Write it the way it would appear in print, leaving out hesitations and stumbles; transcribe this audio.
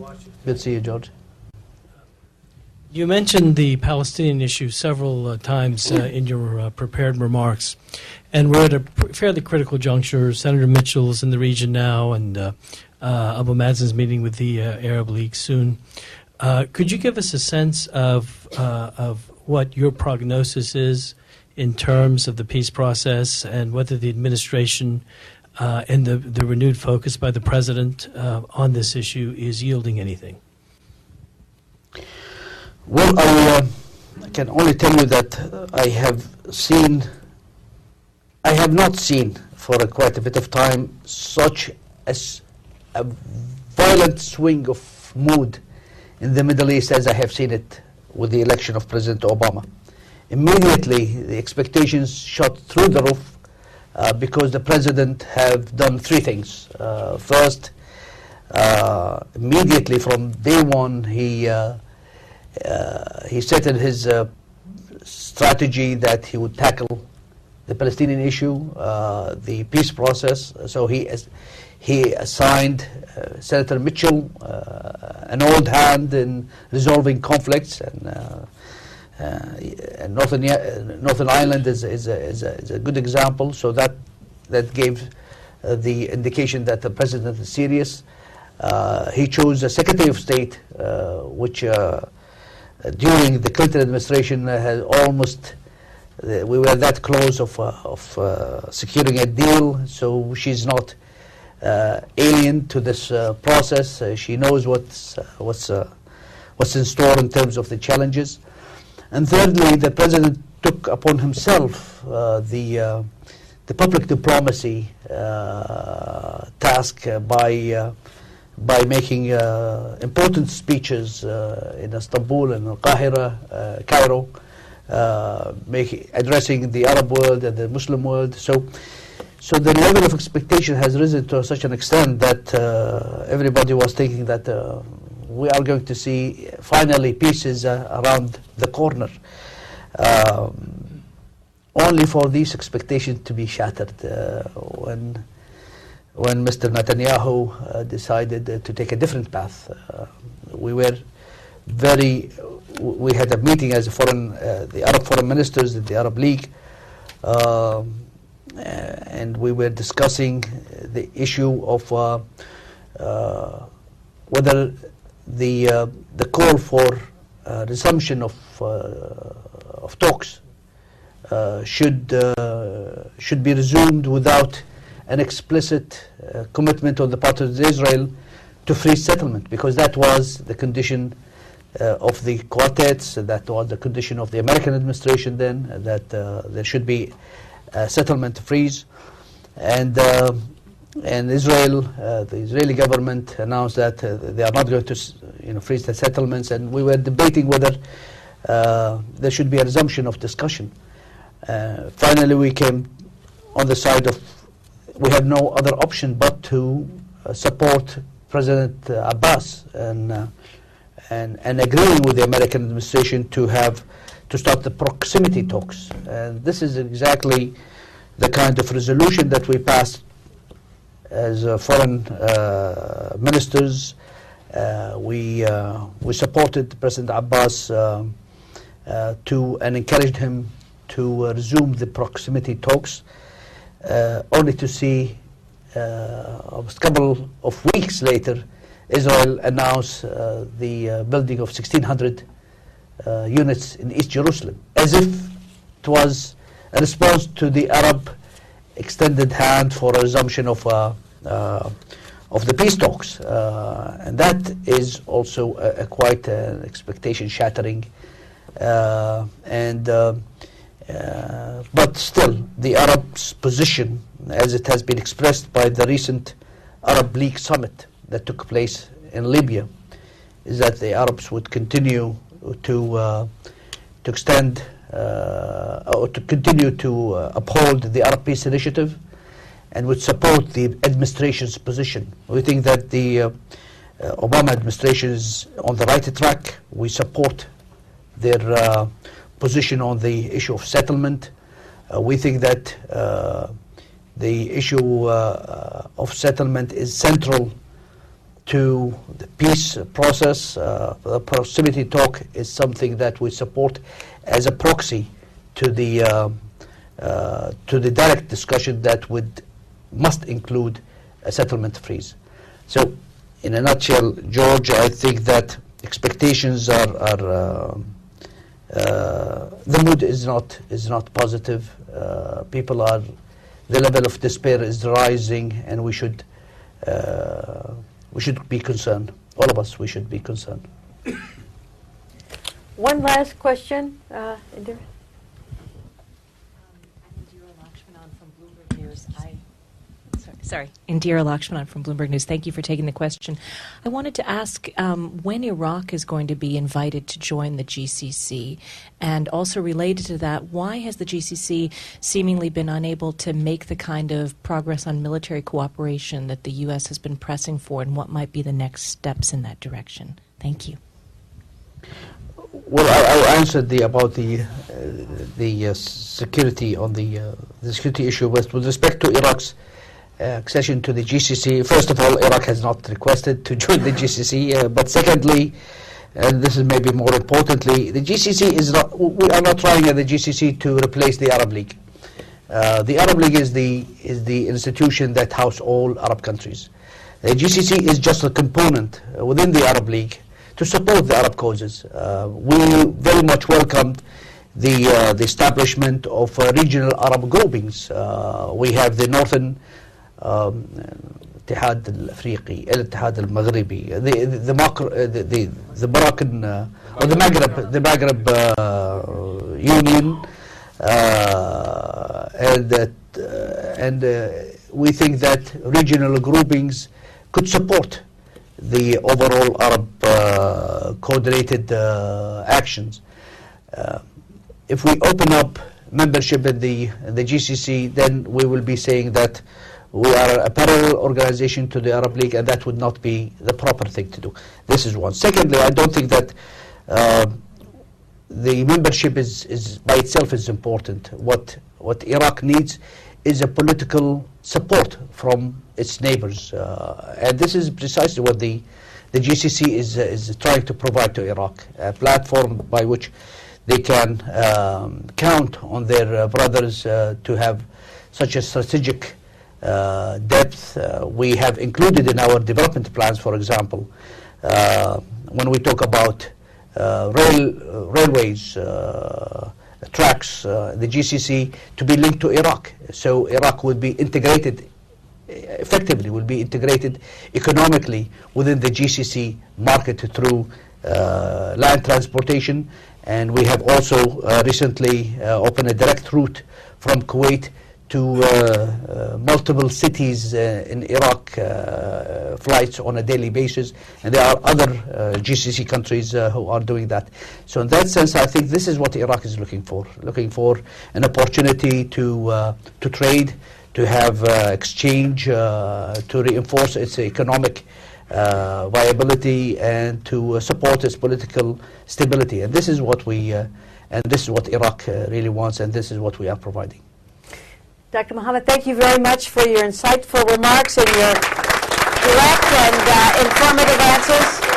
Washington. Good to see you, George. You mentioned the Palestinian issue several times in your prepared remarks, and we're at a fairly critical juncture. Senator Mitchell's in the region now, and Abu Mazen's meeting with the Arab League soon. Could you give us a sense of what your prognosis is in terms of the peace process, and whether the administration and the renewed focus by the president on this issue is yielding anything? Well, I can only tell you that I have not seen for quite a bit of time such a violent swing of mood in the Middle East as I have seen it with the election of President Obama. Immediately, the expectations shot through the roof because the president have done three things. First, immediately from day one, he set in his strategy that he would tackle the Palestinian issue, the peace process. So he assigned Senator Mitchell, an old hand in resolving conflicts, and Northern Ireland is a good example. So that gave the indication that the president is serious. He chose a Secretary of State, which during the Clinton administration had almost, we were that close of securing a deal. So she's not alien to this process. She knows what's in store in terms of the challenges. And thirdly, the president took upon himself the public diplomacy task by making important speeches in Istanbul and Cairo, addressing the Arab world and the Muslim world. So the level of expectation has risen to such an extent that everybody was thinking that we are going to see finally peace around the corner. Only for these expectations to be shattered when Mr. Netanyahu decided to take a different path. We had a meeting as the Arab foreign ministers in the Arab League, and we were discussing the issue of whether the call for resumption of talks should be resumed without an explicit commitment on the part of Israel to free settlement, because that was the condition of the quartets, that was the condition of the American administration then, that there should be a settlement freeze. And Israel, the Israeli government announced that they are not going to freeze the settlements, and we were debating whether there should be a resumption of discussion. Finally, we came on the side of we had no other option but to support President Abbas and agreeing with the American administration to start the proximity talks. And this is exactly the kind of resolution that we passed as foreign ministers. We supported President Abbas and encouraged him to resume the proximity talks, only to see a couple of weeks later Israel announced the building of 1,600 units in East Jerusalem, as if it was a response to the Arab extended hand for a resumption of the peace talks. And that is also quite an expectation shattering. But still, the Arabs' position, as it has been expressed by the recent Arab League summit that took place in Libya, is that the Arabs would continue to extend or to continue to uphold the Arab Peace Initiative and would support the administration's position. We think that the Obama administration is on the right track. We support their position on the issue of settlement. We think that the issue of settlement is central to the peace process. The proximity talk is something that we support as a proxy to the direct discussion that must include a settlement freeze. So, in a nutshell, George, I think that expectations are the mood is not positive. The level of despair is rising, and we should be concerned. All of us, we should be concerned. One last question, Indira. Indira Lakshmanan from Bloomberg News. Thank you for taking the question. I wanted to ask when Iraq is going to be invited to join the GCC, and also related to that, why has the GCC seemingly been unable to make the kind of progress on military cooperation that the U.S. has been pressing for, and what might be the next steps in that direction? Thank you. Well, I answered about the security on the security issue with respect to Iraq's accession to the GCC. First of all, Iraq has not requested to join the GCC, but secondly, and this is maybe more importantly, the GCC is not. We are not trying at the GCC to replace the Arab League. The Arab League is the institution that houses all Arab countries. The GCC is just a component within the Arab League to support the Arab causes. We very much welcomed the establishment of regional Arab groupings. We have the Northern الاتحاد الافريقي, الاتحاد المغربي, the Moroccan or the Maghreb Union, and we think that regional groupings could support the overall Arab coordinated actions. If we open up membership in the GCC, then we will be saying that we are a parallel organization to the Arab League, and that would not be the proper thing to do. This is one. Secondly, I don't think that the membership is by itself is important. What Iraq needs is a political support from its neighbors, and this is precisely what the GCC is trying to provide to Iraq, a platform by which they can count on their brothers to have such a strategic depth. We have included in our development plans, for example, when we talk about railways, tracks, the GCC to be linked to Iraq. So Iraq would be integrated, effectively will be integrated economically within the GCC market through land transportation. And we have also recently opened a direct route from Kuwait to multiple cities in Iraq, flights on a daily basis, and there are other GCC countries who are doing that. So in that sense, I think this is what Iraq is looking for an opportunity to trade, to have exchange, to reinforce its economic viability, and to support its political stability. And this is what Iraq really wants, and this is what we are providing. Dr. Muhammad, thank you very much for your insightful remarks and your direct and informative answers.